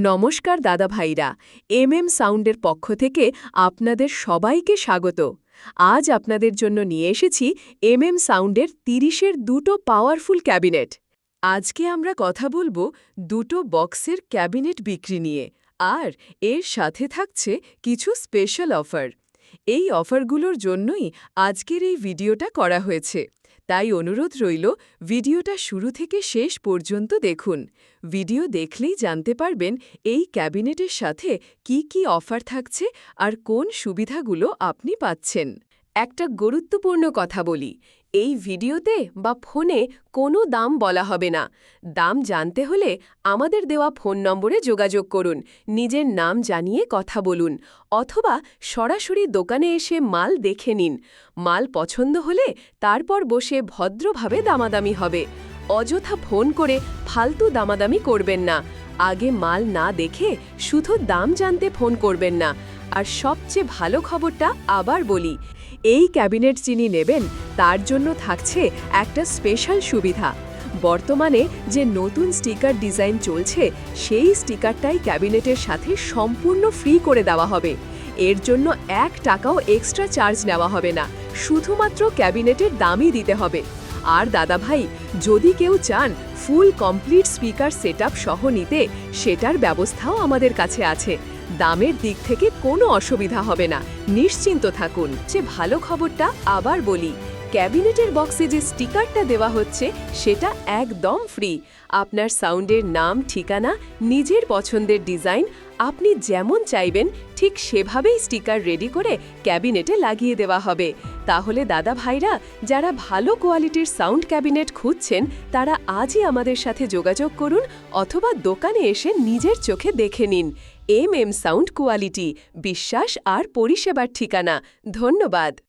নমস্কার দাদা ভাইরা, সাউন্ডের পক্ষ থেকে আপনাদের সবাইকে স্বাগত। আজ আপনাদের জন্য নিয়ে এসেছি সাউন্ডের ৩০-এর দুটো পাওয়ারফুল ক্যাবিনেট। আজকে আমরা কথা বলবো দুটো বক্সের ক্যাবিনেট বিক্রি নিয়ে, আর এর সাথে থাকছে কিছু স্পেশাল অফার। এই অফারগুলোর জন্যই আজকের এই ভিডিওটা করা হয়েছে, তাই অনুরোধ রইল ভিডিওটা শুরু থেকে শেষ পর্যন্ত দেখুন। ভিডিও দেখলেই জানতে পারবেন এই ক্যাবিনেটের সাথে কি কি অফার থাকছে আর কোন সুবিধাগুলো আপনি পাচ্ছেন। একটা গুরুত্বপূর্ণ কথা বলি, এই ভিডিওতে বা ফোনে কোনো দাম বলা হবে না। দাম জানতে হলে আমাদের দেওয়া ফোন নম্বরে যোগাযোগ করুন, নিজের নাম জানিয়ে কথা বলুন, অথবা সরাসরি দোকানে এসে মাল দেখে নিন। মাল পছন্দ হলে তারপর বসে ভদ্রভাবে দামাদামি হবে। অযথা ফোন করে ফালতু দামাদামি করবেন না। আগে মাল না দেখে শুধু দাম জানতে ফোন করবেন না। আর সবচেয়ে ভালো খবরটা আবার বলি, এই ক্যাবিনেট যিনি নেবেন তার জন্য থাকছে একটা স্পেশাল সুবিধা। বর্তমানে যে নতুন স্টিকার ডিজাইন চলছে, সেই স্টিকারটাই ক্যাবিনেটের সাথে সম্পূর্ণ ফ্রি করে দেওয়া হবে। এর জন্য ১ টাকাও এক্সট্রা চার্জ নেওয়া হবে না, শুধুমাত্র ক্যাবিনেটের দামই দিতে হবে। আর দাদা ভাই, যদি কেউ চান ফুল কমপ্লিট স্পিকার সেটআপ সহ নিতে, সেটার ব্যবস্থাও আমাদের কাছে আছে। দামের দিক থেকে কোনো অসুবিধা হবে না, নিশ্চিন্ত থাকুন। যে ভালো খবরটা আবার বলি, ক্যাবিনেটের বক্সে যে স্টিকারটা দেওয়া হচ্ছে সেটা একদম ফ্রি। আপনার সাউন্ডের নাম, ঠিকানা, নিজের পছন্দের ডিজাইন আপনি যেমন চাইবেন ঠিক সেভাবেই স্টিকার রেডি করে ক্যাবিনেটে লাগিয়ে দেওয়া হবে। তাহলে দাদা ভাইরা, যারা ভালো কোয়ালিটির সাউন্ড ক্যাবিনেট খুঁজছেন তারা আজই আমাদের সাথে যোগাযোগ করুন, অথবা দোকানে এসে নিজের চোখে দেখে নিন। সাউন্ড কোয়ালিটি, বিশ্বাস আর পরিষেবার ঠিকানা। ধন্যবাদ।